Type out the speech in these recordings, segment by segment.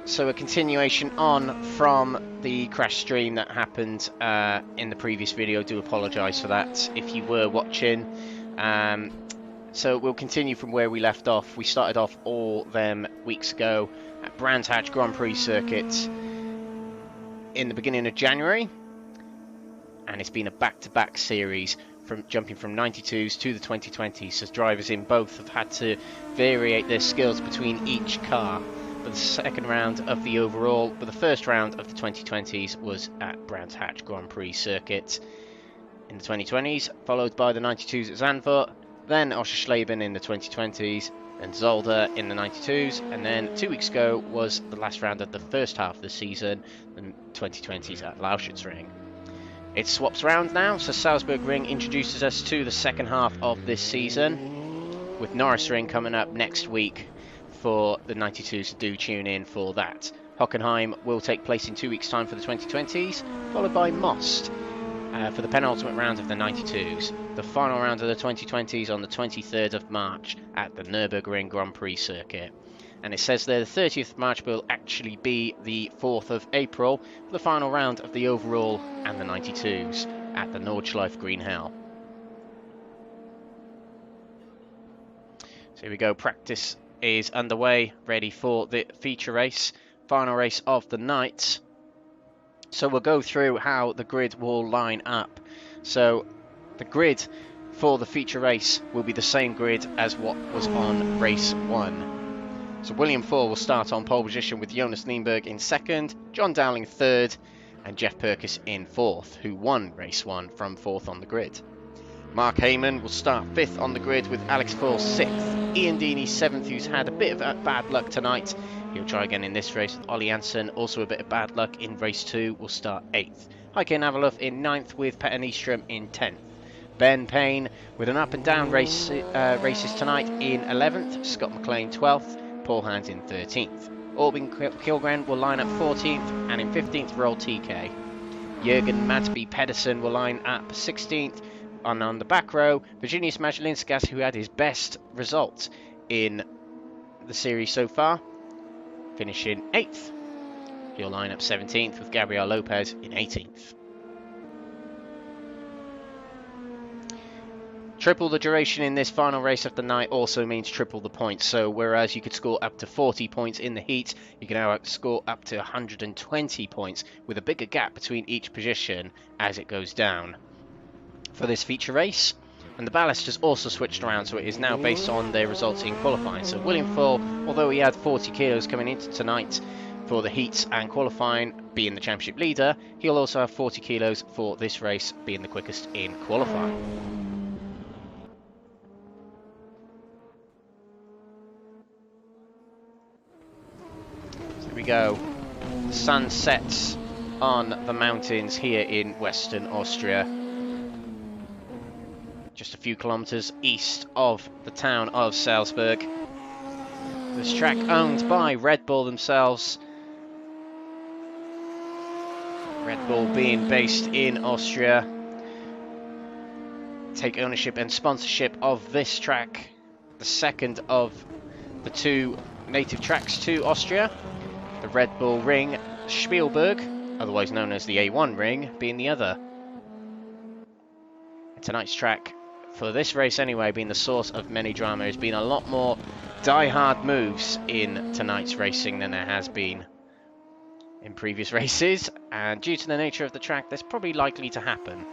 So a continuation on from the crash stream that happened in the previous video. Do apologise for that if you were watching. So we'll continue from where we left off. We started off all them weeks ago at Brands Hatch Grand Prix circuit in the beginning of January, and it's been a back-to-back series from jumping from 92s to the 2020s, as drivers in both have had to variate their skills between each car. But the second round of the overall, but the first round of the 2020s was at Brands Hatch Grand Prix circuit in the 2020s, followed by the 92s at Zandvoort, then Oschersleben in the 2020s, then Zolder in the 92s, and then 2 weeks ago was the last round of the first half of the season, the 2020s at Raceroom. It swaps round now, so Salzburgring introduces us to the second half of this season, with Norrisring coming up next week for the 92s, so do tune in for that. Hockenheim will take place in 2 weeks' time for the 2020s, followed by Most for the penultimate round of the 92s. The final round of the 2020s on the 23rd of March at the Nürburgring Grand Prix circuit. And it says there the 30th of March will actually be the 4th of April for the final round of the overall and the 92s at the Nordschleife Green Hell. So here we go, practice is underway, ready for the feature race, final race of the night. So we'll go through how the grid will line up. So the grid for the feature race will be the same grid as what was on race 1. So William Foyle will start on pole position with Jonas Nienberg in second, John Dowling third, and Jeff Purkis in fourth, who won race 1 from fourth on the grid. Mark Hayman will start fifth on the grid with Alex Foyle sixth. Ian Deeney seventh, who's had a bit of bad luck tonight. He'll try again in this race with Ollie Janssen. Also a bit of bad luck in race 2, will start 8th. Heike Navalov in 9th with Petter Nyström in 10th. Ben Payne with an up and down races tonight in 11th. Scott McLean 12th. Paul Hans in 13th. Albin Kilgren will line up 14th, and in 15th Roll TK. Jürgen Madby Pedersen will line up 16th. And on the back row, Virginius Majalinskas, who had his best result in the series so far, finishing 8th. He'll line up 17th with Gabriel Lopez in 18th. Triple the duration in this final race of the night also means triple the points. So whereas you could score up to 40 points in the heat, you can now score up to 120 points with a bigger gap between each position as it goes down for this feature race. And the ballast has also switched around, so it is now based on their results in qualifying. So William Foyle, although he had 40 kilos coming into tonight for the heats and qualifying, being the championship leader, he'll also have 40 kilos for this race, being the quickest in qualifying. So here we go. The sun sets on the mountains here in Western Austria, just a few kilometers east of the town of Salzburg. This track owned by Red Bull themselves. Red Bull being based in Austria, take ownership and sponsorship of this track, the second of the 2 native tracks to Austria. The Red Bull Ring Spielberg, otherwise known as the A1 Ring, being the other. Tonight's track, for this race anyway, being the source of many drama. There's been a lot more die-hard moves in tonight's racing than there has been in previous races, and due to the nature of the track, that's probably likely to happen.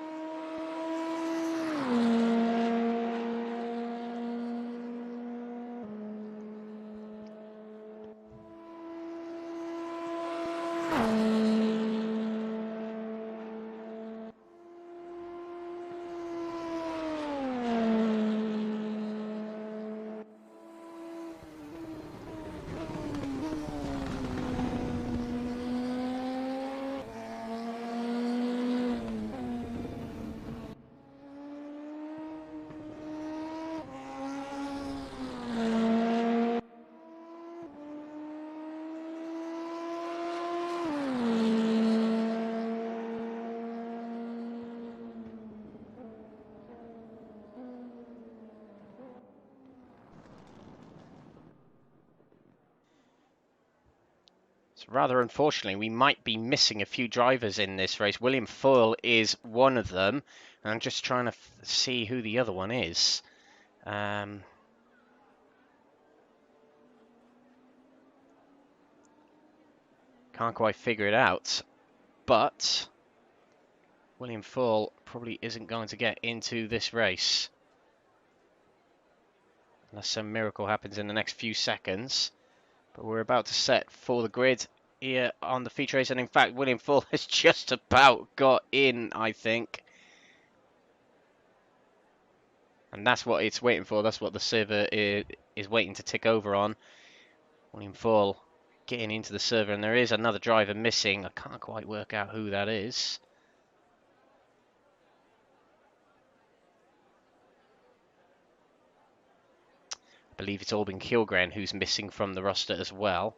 So rather unfortunately, we might be missing a few drivers in this race. William Foyle is one of them. And I'm just trying to see who the other one is. Can't quite figure it out. But William Foyle probably isn't going to get into this race. Unless some miracle happens in the next few seconds. But we're about to set for the grid here on the feature race. And in fact, William Foyle has just about got in, I think. And that's what it's waiting for. That's what the server is waiting to tick over on. William Foyle getting into the server. And there is another driver missing. I can't quite work out who that is. I believe it's Albin Kilgren who's missing from the roster as well.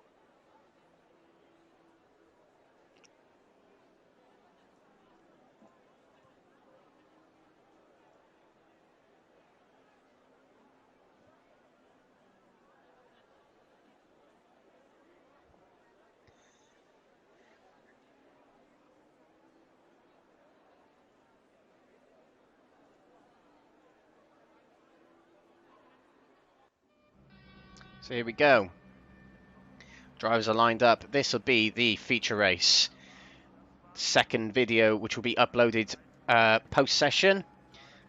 So here we go. Drivers are lined up. This will be the feature race. Second video, which will be uploaded post-session.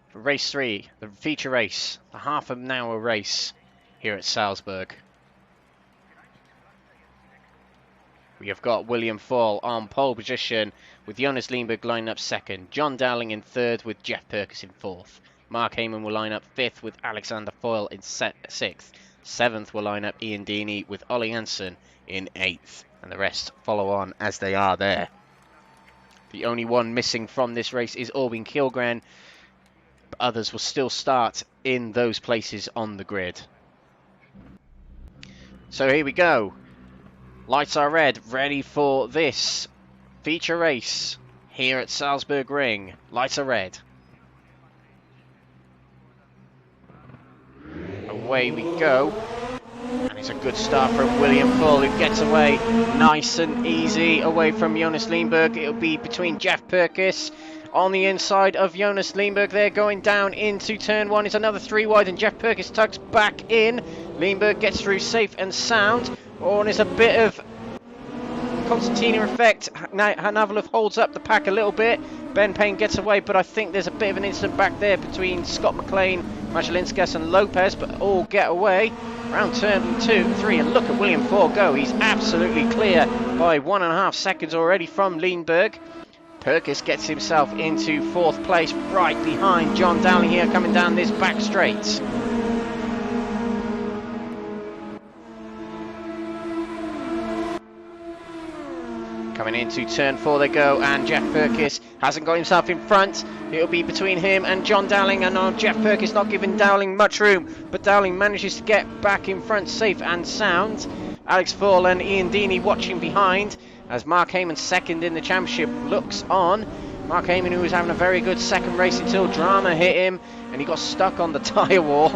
For race 3, the feature race, the half an hour race here at Salzburg. We have got William Foyle on pole position with Jonas Lindberg lining up second. John Dowling in third with Jeff Perkis in fourth. Mark Hayman will line up fifth with Alexander Foyle in sixth. Seventh will line up Ian Deeney with Ollie Hansen in eighth. And the rest follow on as they are there. The only one missing from this race is Albin Kilgren. But others will still start in those places on the grid. So here we go. Lights are red, ready for this feature race here at Salzburgring. Lights are red. Away we go. And it's a good start from William Foyle, who gets away nice and easy away from Jonas Lindberg. It'll be between Jeff Perkis on the inside of Jonas Lindberg. They're going down into turn one. It's another 3 wide and Jeff Perkis tucks back in. Lindberg gets through safe and sound. Oh, and there's a bit of concertina effect. Hanavalov holds up the pack a little bit. Ben Payne gets away, but I think there's a bit of an incident back there between Scott McLean, Majalinskas and Lopez, but all get away. Round turn 2, 3, and look at William Foyle go. He's absolutely clear by 1.5 seconds already from Lindberg. Perkis gets himself into 4th place, right behind John Dowling here, coming down this back straight. Coming into turn 4 they go, and Jeff Perkis hasn't got himself in front. It'll be between him and John Dowling, and Jeff Perkis not giving Dowling much room, but Dowling manages to get back in front safe and sound. Alex Foyle and Ian Deeney watching behind as Mark Hayman, second in the championship, looks on. Mark Hayman, who was having a very good second race until drama hit him and he got stuck on the tyre wall.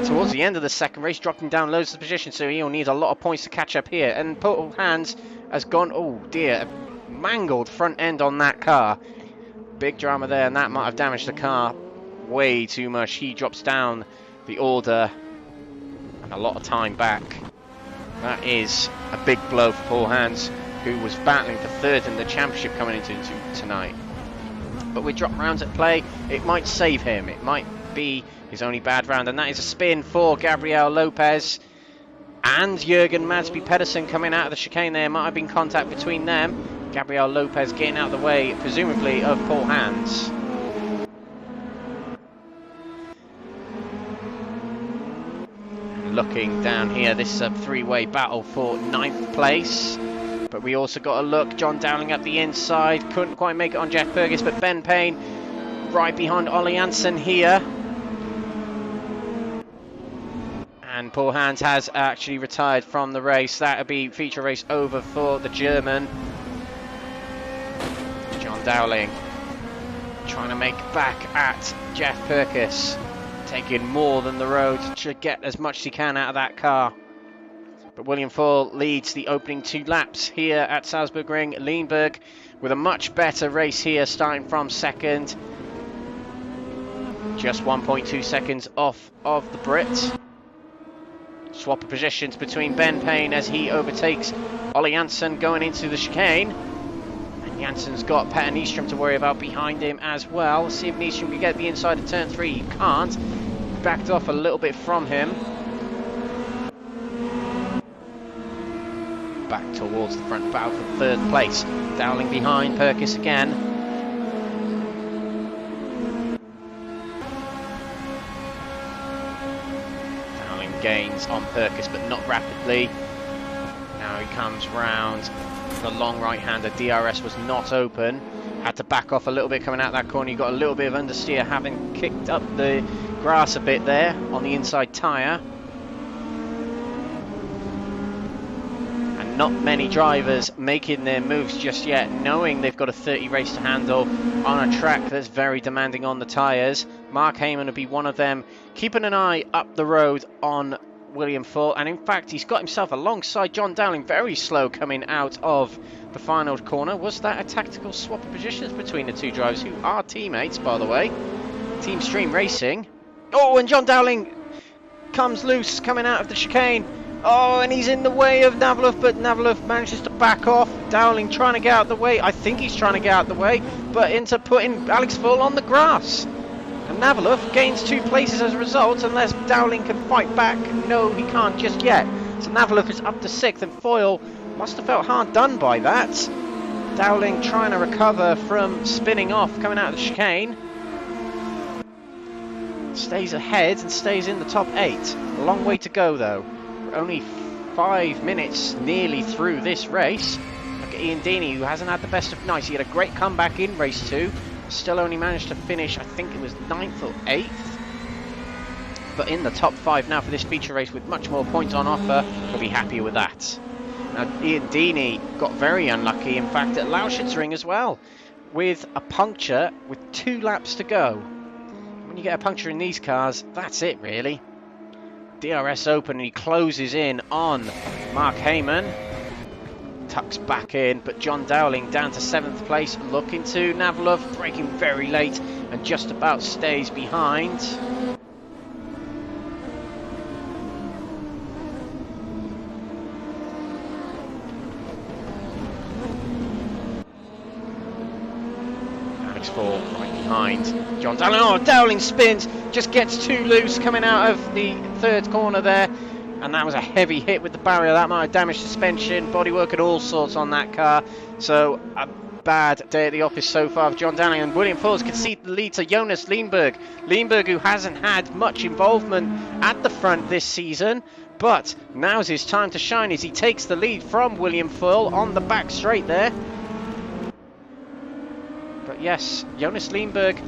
Towards the end of the second race, dropping down loads of position, so he'll need a lot of points to catch up here. And Paul Hands has gone, oh dear, mangled front end on that car. Big drama there, and that might have damaged the car way too much. He drops down the order and a lot of time back. That is a big blow for Paul Hands, who was battling for third in the championship coming into tonight. But with drop rounds at play, it might save him. It might be his only bad round, and that is a spin for Gabriel Lopez and Jürgen Madsby Pedersen coming out of the chicane there. Might have been contact between them. Gabriel Lopez getting out of the way, presumably, of Paul Hands. Looking down here, this is a 3-way battle for 9th place. But we also got a look. John Dowling up the inside. Couldn't quite make it on Jeff Perkis, but Ben Payne right behind Ollie Hansen here. And Paul Hands has actually retired from the race. That'll be feature race over for the German. John Dowling trying to make back at Jeff Perkis. Taking more than the road to get as much as he can out of that car. But William Foyle leads the opening 2 laps here at Salzburgring. Lindberg with a much better race here, starting from second. Just 1.2 seconds off of the Brit. Swap of positions between Ben Payne as he overtakes Ollie Janssen going into the chicane. And Janssen's got Petter Nystrom to worry about behind him as well. Let's see if Nystrom can get the inside of turn 3. He can't. Backed off a little bit from him. Back towards the front battle for 3rd place. Dowling behind Perkis again. Dowling gains on Perkis, but not rapidly. Now he comes round the long right-hander. DRS was not open. Had to back off a little bit coming out that corner. You got a little bit of understeer, having kicked up the grass a bit there on the inside tyre. Not many drivers making their moves just yet, knowing they've got a 30 race to handle on a track that's very demanding on the tyres. Mark Hayman will be one of them, keeping an eye up the road on William Foyle, and in fact he's got himself alongside John Dowling, very slow coming out of the final corner. Was that a tactical swap of positions between the 2 drivers, who are teammates, by the way? Team Stream Racing. Oh, and John Dowling comes loose coming out of the chicane. Oh, and he's in the way of Navalov, but Navalov manages to back off. Dowling trying to get out of the way. I think he's trying to get out of the way, but into putting Alex Foyle on the grass. And Navalov gains 2 places as a result, unless Dowling can fight back. No, he can't just yet. So Navalov is up to 6th, and Foyle must have felt hard done by that. Dowling trying to recover from spinning off, coming out of the chicane. Stays ahead and stays in the top 8. A long way to go, though. Only 5 minutes nearly through this race. Look at Ian Deeney, who hasn't had the best of nights. He had a great comeback in race 2. Still only managed to finish, I think it was 9th or 8th. But in the top 5 now for this feature race with much more points on offer. He'll be happier with that. Now Ian Deeney got very unlucky, in fact, at Lauschitzring as well, with a puncture with 2 laps to go. When you get a puncture in these cars, that's it really. DRS open and he closes in on Mark Hayman. Tucks back in, but John Dowling down to 7th place, looking to Navalov, braking very late and just about stays behind. Alex Foyle right behind John Dowling. Oh, Dowling spins, just gets too loose coming out of the 3rd corner there, and that was a heavy hit with the barrier. That might have damaged suspension, bodywork and all sorts on that car. So a bad day at the office so far for John Dowling, and William Foyle conceded the lead to Jonas Lindberg. Lindberg, who hasn't had much involvement at the front this season, but now's his time to shine as he takes the lead from William Foyle on the back straight there. But yes, Jonas Lindberg,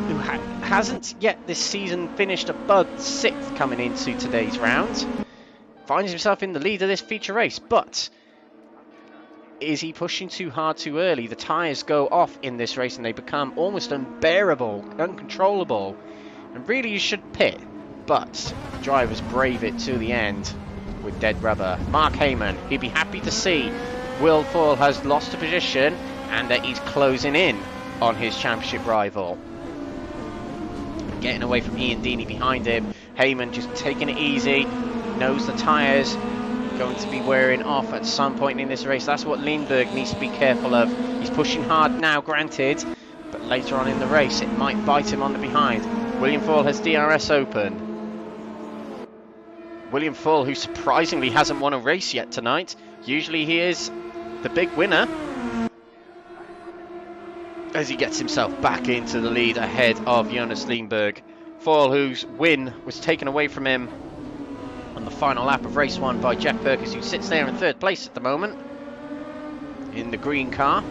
who hasn't yet this season finished above 6th coming into today's round, finds himself in the lead of this feature race. But is he pushing too hard too early? The tyres go off in this race and they become almost unbearable, uncontrollable, and really you should pit, but drivers brave it to the end with dead rubber. Mark Hayman, he'd be happy to see Will Foyle has lost a position and that he's closing in on his championship rival. Getting away from Ian Deeney behind him. Hayman just taking it easy. Knows the tyres going to be wearing off at some point in this race. That's what Lindberg needs to be careful of. He's pushing hard now, granted, but later on in the race it might bite him on the behind. William Foyle has DRS open. William Foyle, who surprisingly hasn't won a race yet tonight. Usually he is the big winner, as he gets himself back into the lead ahead of Jonas Lindberg. Foyle, whose win was taken away from him on the final lap of race 1 by Jeff Perkis, who sits there in 3rd place at the moment in the green car.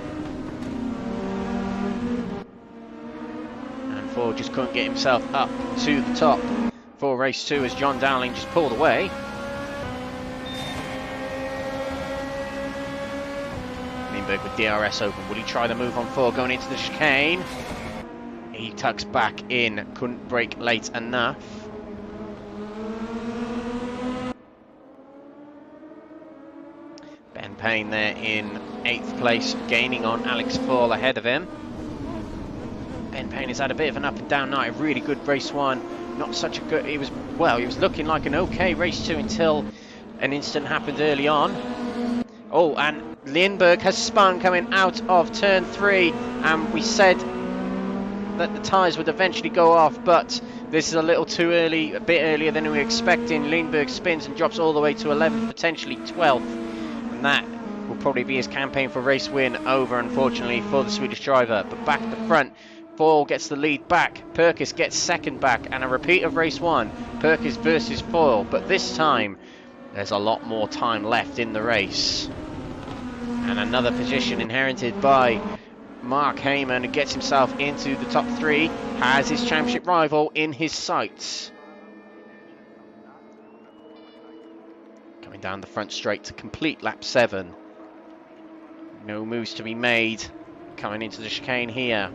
And Foyle just couldn't get himself up to the top for race 2 as John Dowling just pulled away. With DRS open, will he try the move on Foyle going into the chicane? He tucks back in, couldn't brake late enough. Payne there in 8th place, gaining on Alex Foyle ahead of him. Ben Payne has had a bit of an up and down night. A really good race 1, not such a good. He was looking like an okay race 2 until an incident happened early on. Oh, and Lindbergh has spun coming out of turn 3, and we said that the tyres would eventually go off, but this is a little too early, a bit earlier than we were expecting. Lindbergh spins and drops all the way to 11th, potentially 12th, and that will probably be his campaign for race win over, unfortunately, for the Swedish driver. But back at the front, Foyle gets the lead back, Perkis gets second back, and a repeat of race 1, Perkis versus Foyle, but this time there's a lot more time left in the race. And another position inherited by Mark Hayman, who gets himself into the top 3, has his championship rival in his sights. Coming down the front straight to complete lap 7. No moves to be made coming into the chicane here.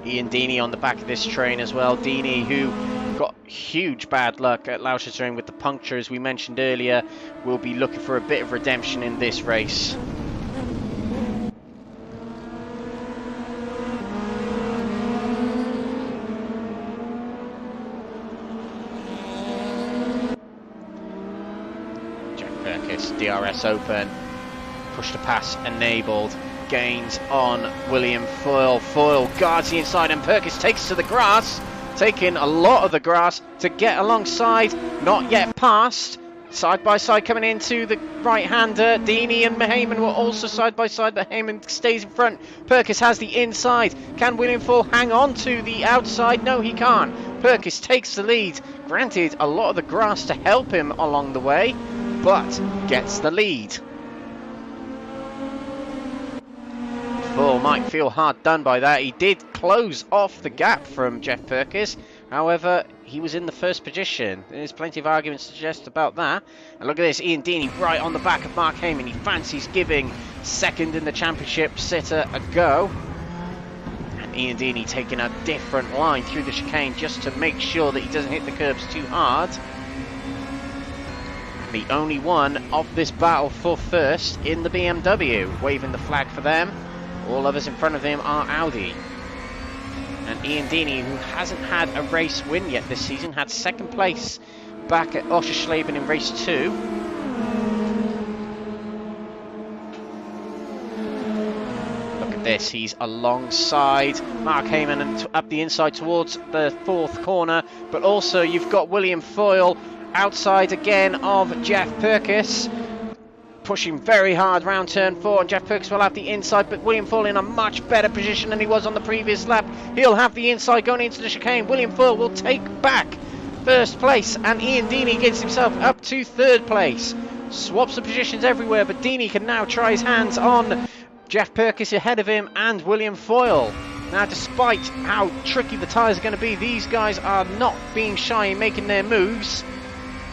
Ian Deeney on the back of this train as well. Deeney, who got huge bad luck at Raceroom with the puncture, as we mentioned earlier, will be looking for a bit of redemption in this race. DRS open, push to pass enabled, gains on William Foyle. Foyle guards the inside and Perkis takes to the grass, taking a lot of the grass to get alongside, not yet past. Side by side coming into the right-hander. Deeney and Hayman were also side by side, but Hayman stays in front. Perkis has the inside. Can William Foyle hang on to the outside? No, he can't. Perkis takes the lead. Granted, a lot of the grass to help him along the way, but gets the lead. Foyle might feel hard done by that. He did close off the gap from Jeff Perkis. However, he was in the first position. There's plenty of arguments to suggest about that. And look at this, Ian Deeney right on the back of Mark Hayman. He fancies giving second in the championship sitter a go. And Ian Deeney taking a different line through the chicane just to make sure that he doesn't hit the curbs too hard. The only one of this battle for first in the BMW, waving the flag for them. All others in front of him are Audi. And Ian Deeney, who hasn't had a race win yet this season, had second place back at Oschersleben in race 2. Look at this, he's alongside Mark Hayman and up the inside towards the 4th corner, but also you've got William Foyle outside again of Jeff Perkis, pushing very hard round turn 4, and Jeff Perkis will have the inside, but William Foyle in a much better position than he was on the previous lap. He'll have the inside going into the chicane. William Foyle will take back first place, and Ian Deeney gets himself up to 3rd place. Swaps the positions everywhere, but Deeney can now try his hands on Jeff Perkis ahead of him and William Foyle. Now, despite how tricky the tyres are going to be, these guys are not being shy in making their moves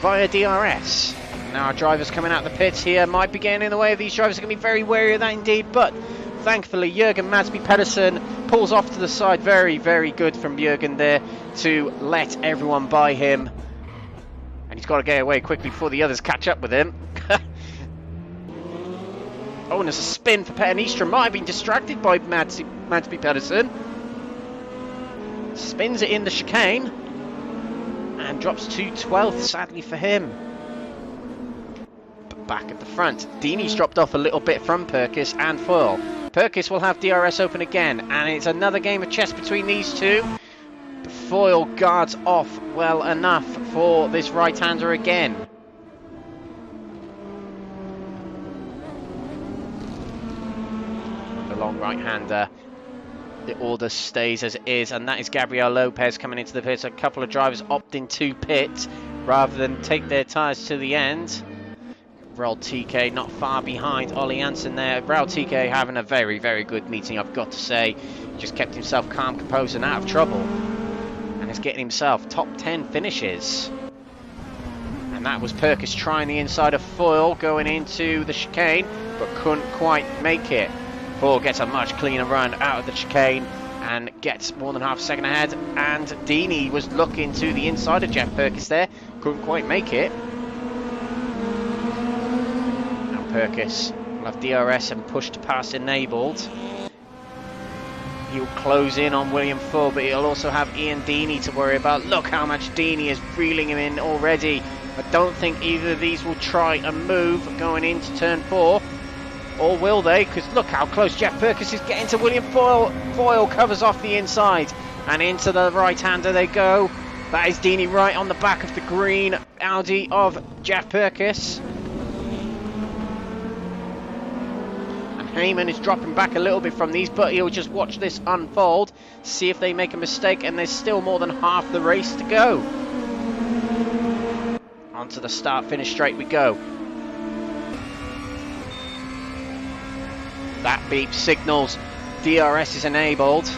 via DRS. Now our drivers coming out the pits here might be getting in the way of these drivers. Are going to be very wary of that indeed, but thankfully Jürgen Madsby Pedersen pulls off to the side. Very, very good from Jürgen there to let everyone by him. And he's got to get away quickly before the others catch up with him. Oh, and there's a spin for Petter Nyström. Might have been distracted by Madsby Pedersen. Spins it in the chicane and drops to 12th, sadly for him. But back at the front, Deeney's dropped off a little bit from Perkis and Foyle. Perkis will have DRS open again, and it's another game of chess between these two. But Foyle guards off well enough for this right-hander again. The long right-hander. The order stays as it is, and that is Gabriel Lopez coming into the pits. A couple of drivers opting to pit rather than take their tyres to the end. Raul TK not far behind Ollie Hansen there. Raul TK having a very, very good meeting, I've got to say. He just kept himself calm, composed and out of trouble, and is getting himself top 10 finishes. And that was Perkis trying the inside of Foyle going into the chicane, but couldn't quite make it. Foyle gets a much cleaner run out of the chicane and gets more than half a second ahead, and Deeney was looking to the inside of Jeff Perkis there, couldn't quite make it. Now Perkis will have DRS and push to pass enabled. He'll close in on William Foyle, but he'll also have Ian Deeney to worry about. Look how much Deeney is reeling him in already. I don't think either of these will try a move going into turn 4. Or will they? Because look how close Jeff Perkis is getting to William Foyle. Foyle covers off the inside. And into the right-hander they go. That is Deeney right on the back of the green Audi of Jeff Perkis. And Hayman is dropping back a little bit from these, but he'll just watch this unfold, see if they make a mistake, and there's still more than half the race to go. Onto the start-finish straight we go. That beep signals DRS is enabled.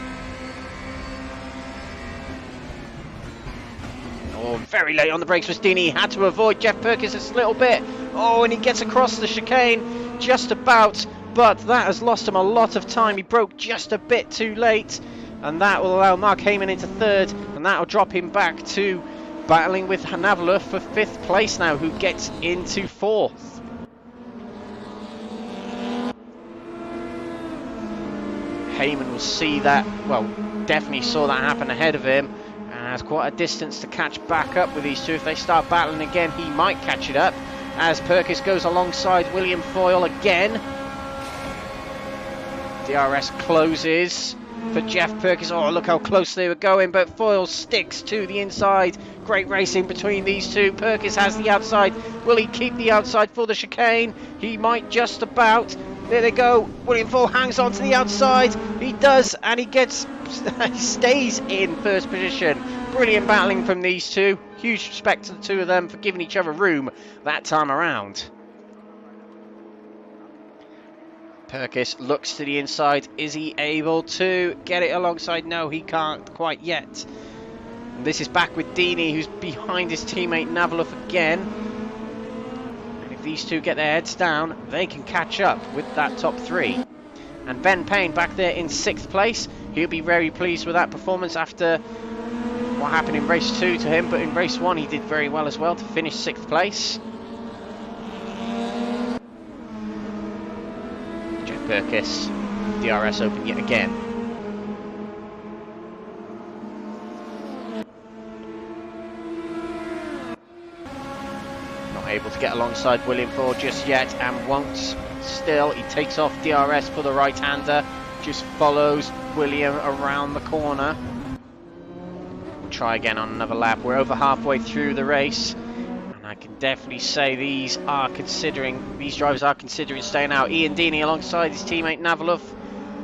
Oh, very late on the brakes was Deeney. He had to avoid Jeff Perkis a little bit. Oh, and he gets across the chicane just about, but that has lost him a lot of time. He broke just a bit too late, and that will allow Mark Hayman into third, and that will drop him back to battling with Hanavala for 5th place now, who gets into 4th. Hayman will see that, well, definitely saw that happen ahead of him, and has quite a distance to catch back up with these two. If they start battling again, he might catch it up, as Perkis goes alongside William Foyle again. DRS closes for Jeff Perkis. Oh, look how close they were going, but Foyle sticks to the inside. Great racing between these two. Perkis has the outside. Will he keep the outside for the chicane? He might just about. There they go. William Foyle hangs on to the outside. He does, and he stays in first position. Brilliant battling from these two. Huge respect to the two of them for giving each other room that time around. Perkis looks to the inside. Is he able to get it alongside? No, he can't quite yet. And this is back with Deeney, who's behind his teammate Navalov again. And if these two get their heads down, they can catch up with that top 3. And Ben Payne back there in 6th place. He'll be very pleased with that performance after what happened in race 2 to him. But in race 1 he did very well as well to finish 6th place. Perkis, DRS open yet again. Not able to get alongside William Foyle just yet, and won't. Still, he takes off DRS for the right-hander, just follows William around the corner. We'll try again on another lap. We're over halfway through the race. I can definitely say these drivers are considering staying out. Ian Deeney alongside his teammate Navalov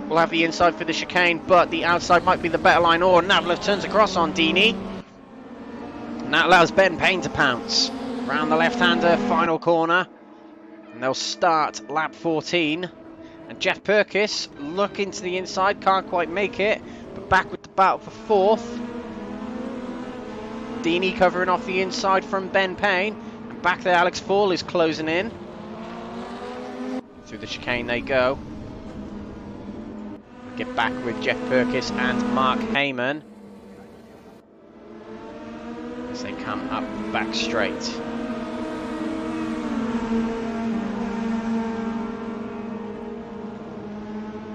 will have the inside for the chicane, but the outside might be the better line. Or Navalov turns across on Deeney, and that allows Ben Payne to pounce round the left-hander, final corner, and they'll start lap 14. And Jeff Perkis looking to the inside, can't quite make it, but back with the battle for 4th. Deeney covering off the inside from Ben Payne, and back there Alex Foyle is closing in. Through the chicane they go. Get back with Jeff Perkis and Mark Hayman as they come up the back straight.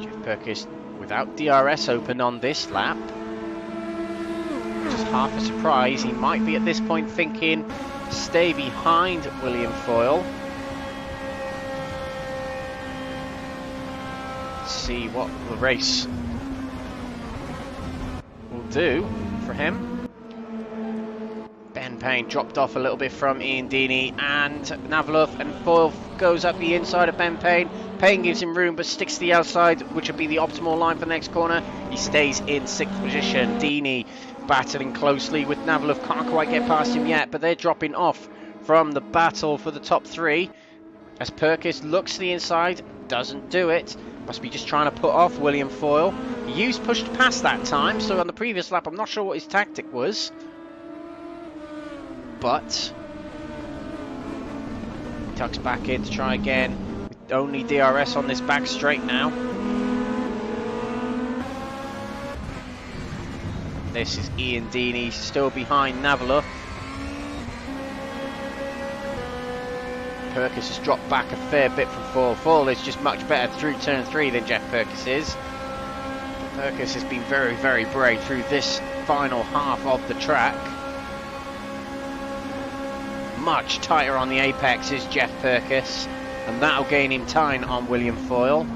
Jeff Perkis without DRS open on this lap. Just half a surprise. He might be at this point thinking stay behind William Foyle. Let's see what the race will do for him. Ben Payne dropped off a little bit from Ian Deeney, and Navalov, and Foyle goes up the inside of Ben Payne. Payne gives him room but sticks to the outside, which would be the optimal line for the next corner. He stays in 6th position. Deeney battling closely with Navalov, can't quite get past him yet, but they're dropping off from the battle for the top 3 as Perkis looks to the inside, doesn't do it, must be just trying to put off William Foyle. He used push to pass that time, so on the previous lap I'm not sure what his tactic was, but he tucks back in to try again with only DRS on this back straight now. This is Ian Deeney still behind Navalov. Purkis has dropped back a fair bit from Foyle. Foyle is just much better through turn 3 than Jeff Purkis is. Purkis has been very, very brave through this final half of the track. Much tighter on the apex is Jeff Purkis, and that'll gain him time on William Foyle.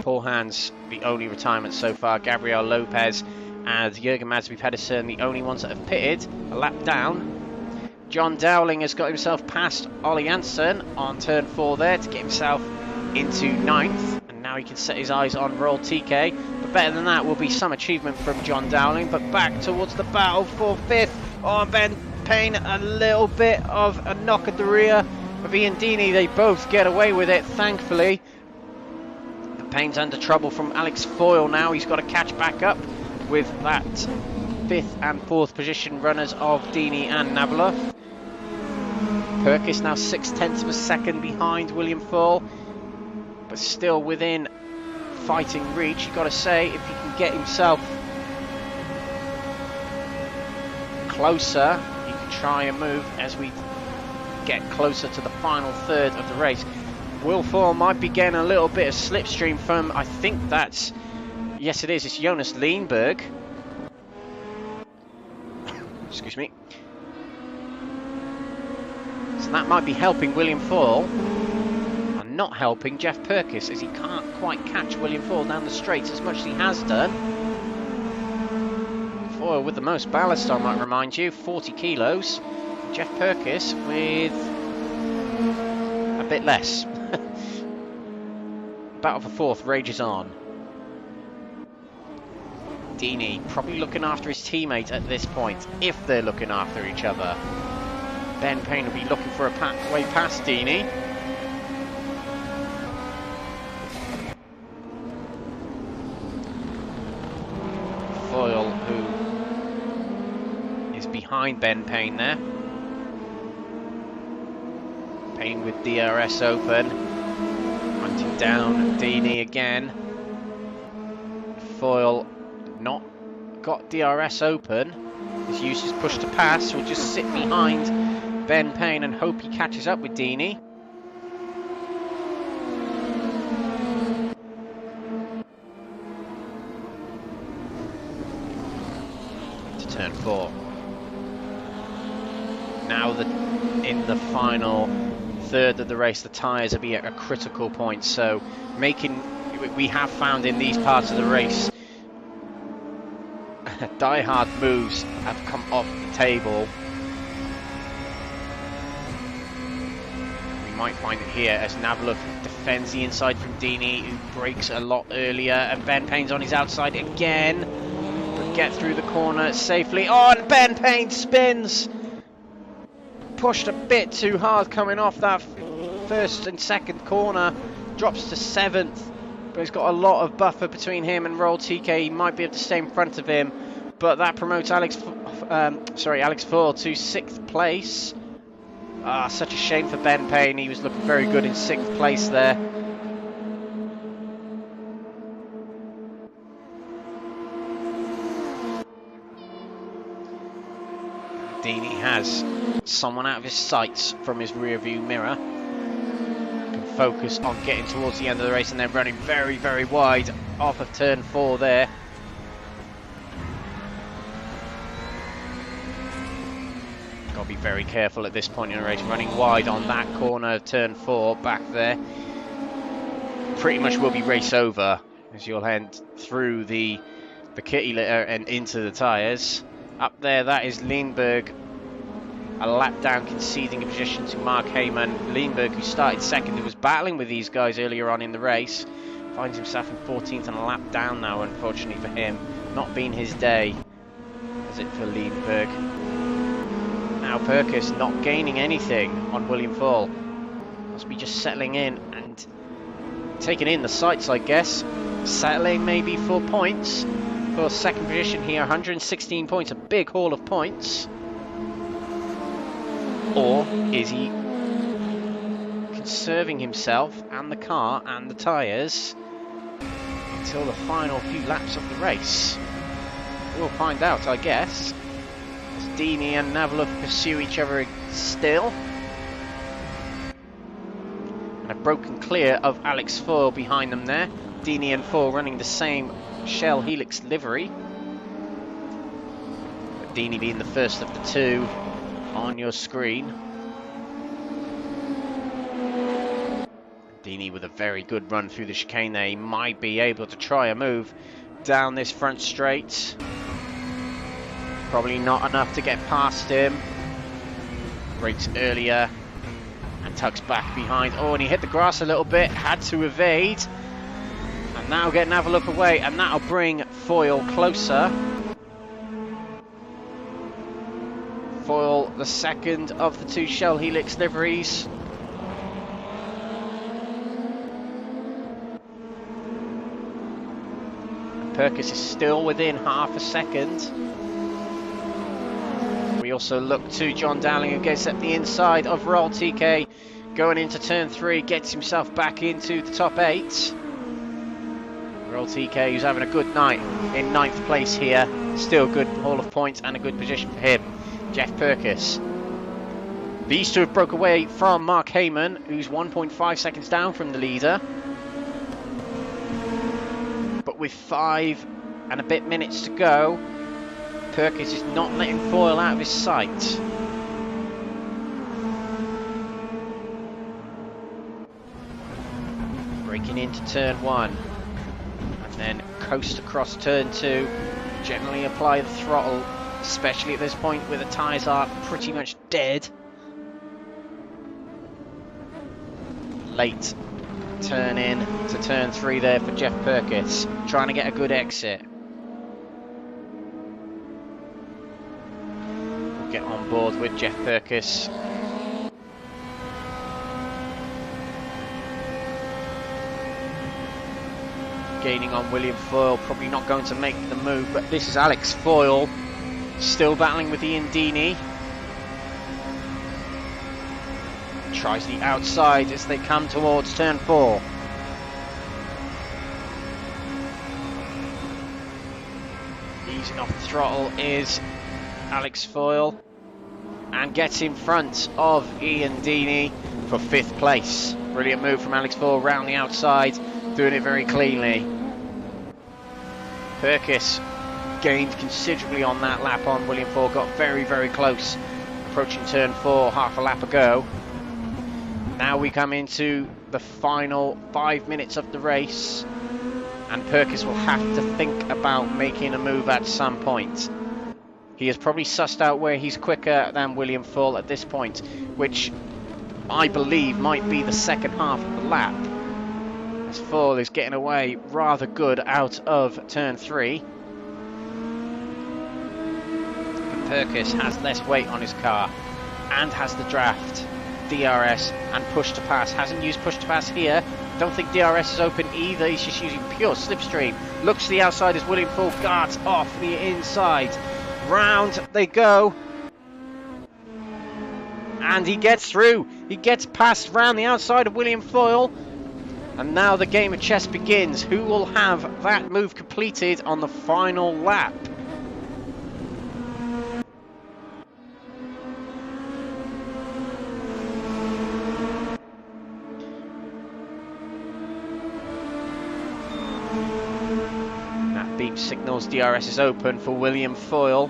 Paul Hans, the only retirement so far. Gabriel Lopez and Jürgen Madsby Pedersen, the only ones that have pitted a lap down. John Dowling has got himself past Ollie Janssen on turn 4 there to get himself into 9th. And now he can set his eyes on Royal TK. But better than that will be some achievement from John Dowling. But back towards the battle for 5th. Oh, Ben Payne, a little bit of a knock at the rear of Ian Deeney. They both get away with it, thankfully. Payne's under trouble from Alex Foyle now. He's got to catch back up with that 5th and 4th position runners of Deeney and Navalov. Purkis now 6/10 of a second behind William Foyle, but still within fighting reach. You've got to say, if he can get himself closer, he can try and move as we get closer to the final third of the race. Will Foyle might be getting a little bit of slipstream from, I think that's, yes it is, it's Jonas Leenberg. Excuse me. So that might be helping William Foyle, and not helping Jeff Purkis, as he can't quite catch William Foyle down the straights as much as he has done. Foyle with the most ballast, I might remind you, 40 kilos. Jeff Purkis with a bit less. Battle for 4th rages on. Deeney probably looking after his teammate at this point, if they're looking after each other. Ben Payne will be looking for a way past Deeney. Foyle, who is behind Ben Payne there. Payne with DRS open. Hunting down Deeney again. Foyle not got DRS open. His use his push to pass. Will just sit behind Ben Payne and hope he catches up with Deeney. To turn 4. Now in the final third of the race, the tyres will be at a critical point, so we have found in these parts of the race die-hard moves have come off the table. We might find it here as Navalov defends the inside from Deeney, who brakes a lot earlier, and Ben Payne's on his outside again, but get through the corner safely. Oh, and Ben Payne spins! Pushed a bit too hard coming off that first and second corner, drops to 7th, but he's got a lot of buffer between him and Royal TK. He might be able to stay in front of him, but that promotes Alex Foyle to 6th place. Ah, such a shame for Ben Payne. He was looking very good in 6th place there. Deeney has someone out of his sights from his rear view mirror. Can focus on getting towards the end of the race and then running very, very wide off of turn 4 there. Got to be very careful at this point in the race, running wide on that corner of turn 4 back there. Pretty much will be race over as you'll head through the kitty litter and into the tyres. Up there, that is Leenberg, a lap down, conceding a position to Mark Hayman. Leenberg, who started 2nd, who was battling with these guys earlier on in the race, finds himself in 14th and a lap down now, unfortunately for him. Not been his day, is it, for Leenberg? Now Purkis not gaining anything on William Foyle. Must be just settling in and taking in the sights, I guess. Settling maybe for points. For 2nd position here, 116 points, a big haul of points. Or is he conserving himself and the car and the tyres until the final few laps of the race. We'll find out, I guess. As Dini and Navalov pursue each other still. And have broken clear of Alex Foyle behind them there. Dini and Foyle running the same Shell Helix livery. But Dini being the first of the two on your screen. Dini with a very good run through the chicane there. He might be able to try a move down this front straight. Probably not enough to get past him. Brakes earlier and tucks back behind. Oh, and he hit the grass a little bit, had to evade. And now get Navaluk away, and that'll bring Foyle closer. Foyle, the second of the two Shell Helix liveries. Perkis is still within half a second. We also look to John Dowling, who gets at the inside of Roll TK, going into turn 3, gets himself back into the top 8. Roll TK, who's having a good night in 9th place here. Still good haul of points and a good position for him. Jeff Perkis. These two have broke away from Mark Hayman, who's 1.5 seconds down from the leader. But with 5 and a bit minutes to go, Perkis is not letting Foyle out of his sight. Breaking into turn 1 and then coast across turn 2. Generally apply the throttle, especially at this point where the tyres are pretty much dead. Late turn in to turn 3 there for Jeff Perkis, trying to get a good exit. We'll get on board with Jeff Perkis. Gaining on William Foyle, probably not going to make the move, but this is Alex Foyle, still battling with Ian Dini. Tries the outside as they come towards turn 4. Easing off the throttle is Alex Foyle and gets in front of Ian Dini for 5th place. Brilliant move from Alex Foyle round the outside, doing it very cleanly. Perkis gained considerably on that lap on William Foyle, got very, very close. Approaching turn 4, half a lap ago. Now we come into the final 5 minutes of the race, and Perkis will have to think about making a move at some point. He has probably sussed out where he's quicker than William Foyle at this point, which I believe might be the second half of the lap, as Foyle is getting away rather good out of turn 3. But Perkis has less weight on his car and has the draft, DRS and push to pass. Hasn't used push to pass here. Don't think DRS is open either. He's just using pure slipstream. Looks to the outside as William Foyle guards off the inside. Round they go. And he gets through. He gets past round the outside of William Foyle. And now the game of chess begins. Who will have that move completed on the final lap? Beep signals DRS is open for William Foyle.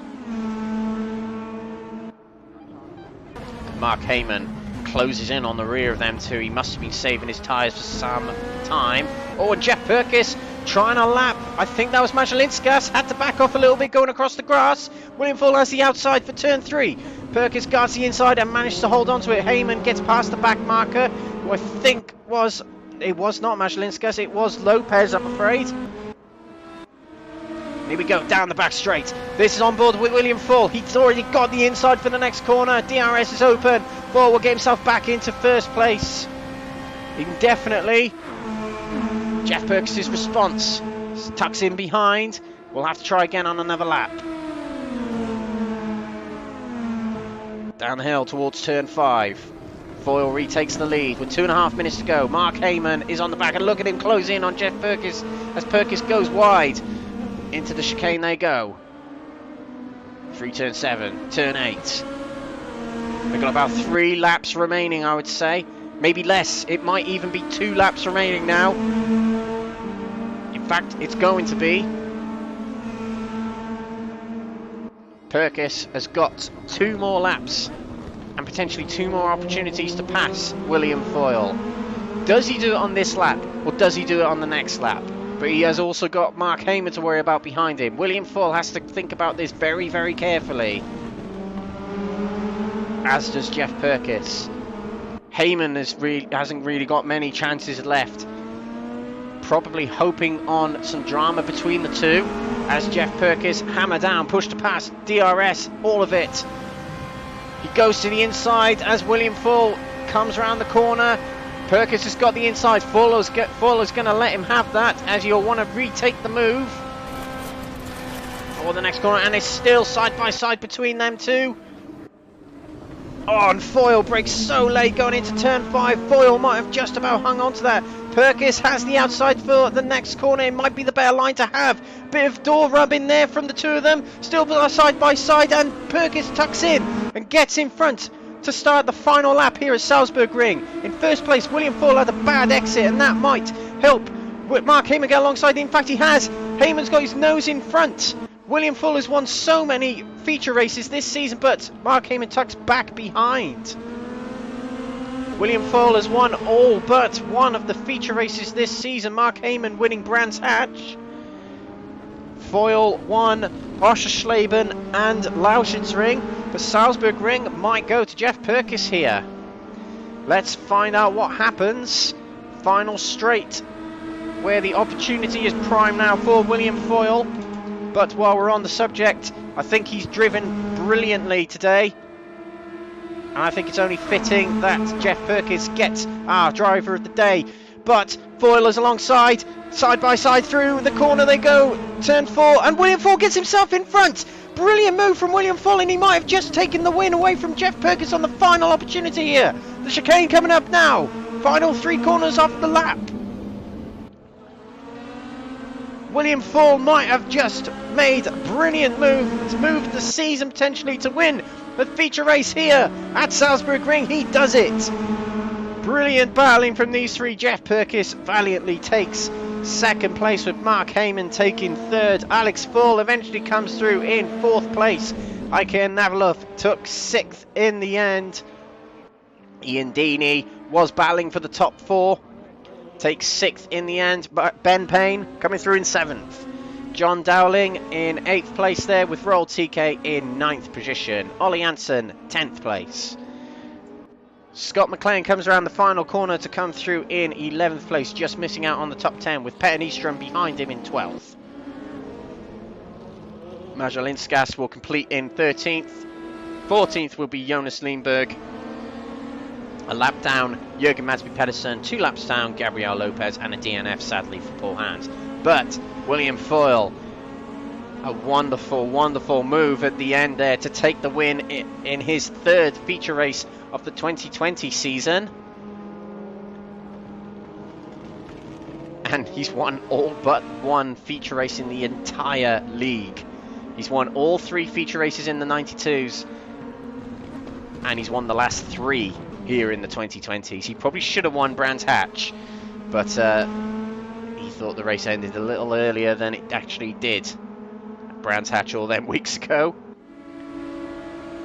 Mark Hayman closes in on the rear of them two. He must have been saving his tyres for some time. Oh, and Jeff Perkis trying a lap. I think that was Majalinskas. Had to back off a little bit going across the grass. William Foyle has the outside for turn 3. Perkis guards the inside and managed to hold on to it. Hayman gets past the back marker, who I think was... It was not Majalinskas. It was Lopez, I'm afraid. Here we go, down the back straight. This is on board with William Foyle. He's already got the inside for the next corner. DRS is open. Foyle will get himself back into 1st place. Indefinitely. Jeff Perkis' response. Tucks in behind. We'll have to try again on another lap. Down the hill towards turn 5. Foyle retakes the lead with 2.5 minutes to go. Mark Hayman is on the back, and look at him close in on Jeff Perkis as Perkis goes wide. Into the chicane they go. Through turn 7, turn 8. We've got about 3 laps remaining, I would say. Maybe less. It might even be 2 laps remaining now. In fact, it's going to be. Perkis has got 2 more laps and potentially 2 more opportunities to pass William Foyle. Does he do it on this lap, or does he do it on the next lap? But he has also got Mark Hayman to worry about behind him. William Foyle has to think about this very, very carefully, as does Jeff Perkis. Hayman hasn't really got many chances left. Probably hoping on some drama between the two, as Jeff Perkis hammer down, push to pass, DRS, all of it. He goes to the inside as William Foyle comes around the corner. Perkis has got the inside. Foyle's going to let him have that, as you'll want to retake the move for the next corner, and it's still side by side between them two. Oh, and Foyle breaks so late going into turn 5. Foyle might have just about hung on to that. Perkis has the outside for the next corner. It might be the better line to have. Bit of door rub in there from the two of them. Still side by side, and Perkis tucks in and gets in front to start the final lap here at Salzburgring. In first place, William Foyle had a bad exit, and that might help Mark Hayman get alongside. In fact, he has. Hayman's got his nose in front. William Foyle has won so many feature races this season, but Mark Hayman tucks back behind. William Foyle has won all but one of the feature races this season. Mark Hayman winning Brands Hatch. Foyle won Oschersleben and Lausitzring. The Salzburgring might go to Jeff Perkis here. Let's find out what happens. Final straight, where the opportunity is prime now for William Foyle. But while we're on the subject, I think he's driven brilliantly today. And I think it's only fitting that Jeff Perkis gets our driver of the day. But Foyle is alongside, side by side through the corner they go. Turn 4, and William Foyle gets himself in front. Brilliant move from William Foyle, and he might have just taken the win away from Jeff Perkis on the final opportunity here. The chicane coming up now. Final 3 corners off the lap. William Foyle might have just made a brilliant move to move the season potentially to win the feature race here at Salzburgring. He does it. Brilliant battling from these 3. Jeff Perkis valiantly takes second place, with Mark Hayman taking third. Alex Foyle eventually comes through in 4th place. Ike Navalov took 6th in the end. Ian Deeney was battling for the top 4. Takes 6th in the end, but Ben Payne coming through in 7th. John Dowling in 8th place there, with Roll TK in 9th position. Ollie Hansen 10th place. Scott McLean comes around the final corner to come through in 11th place, just missing out on the top 10, with Petter Nystrom behind him in 12th. Majalinskas will complete in 13th. 14th will be Jonas Lindberg. A lap down, Jürgen Madsby Pedersen. 2 laps down, Gabriel Lopez, and a DNF, sadly, for Paul Hans. But William Foyle, a wonderful, wonderful move at the end there to take the win in his 3rd feature race of the 2020 season. And he's won all but 1 feature race in the entire league. He's won all 3 feature races in the 92s, and he's won the last 3 here in the 2020s. He probably should have won Brands Hatch, but he thought the race ended a little earlier than it actually did. Brands Hatch all them weeks ago.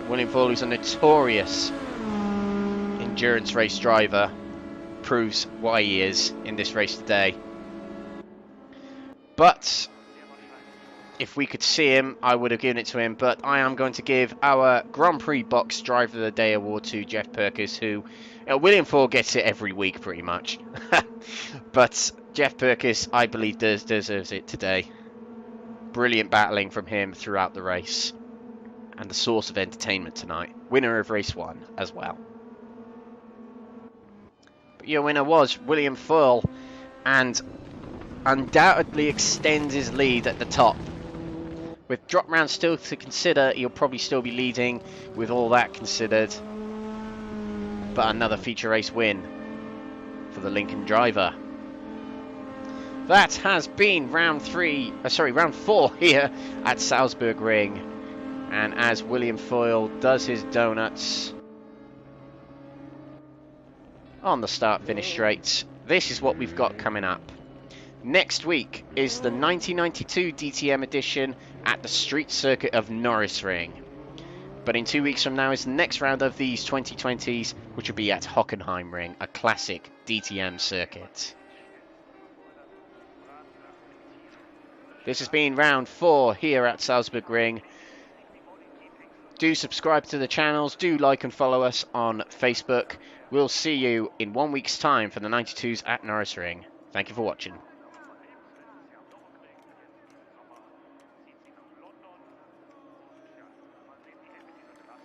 William Foyle, who's a notorious endurance race driver, proves why he is in this race today. But if we could see him, I would have given it to him. But I am going to give our Grand Prix Box Driver of the Day award to Jeff Perkis, who William Foyle gets it every week pretty much. But Jeff Perkis, I believe, deserves it today. Brilliant battling from him throughout the race, and the source of entertainment tonight. Winner of race 1 as well. But your winner was William Foyle, and undoubtedly extends his lead at the top. With drop round still to consider, he'll probably still be leading with all that considered. but another feature race win for the Lincoln driver. That has been round 4 here at Salzburgring. And as William Foyle does his donuts on the start-finish straight, this is what we've got coming up. Next week is the 1992 DTM edition at the street circuit of Norrisring. But in 2 weeks from now is the next round of these 2020s, which will be at Hockenheimring, a classic DTM circuit. This has been round 4 here at Salzburgring. Do subscribe to the channels, do like and follow us on Facebook. We'll see you in 1 week's time for the 92s at Norrisring. Thank you for watching.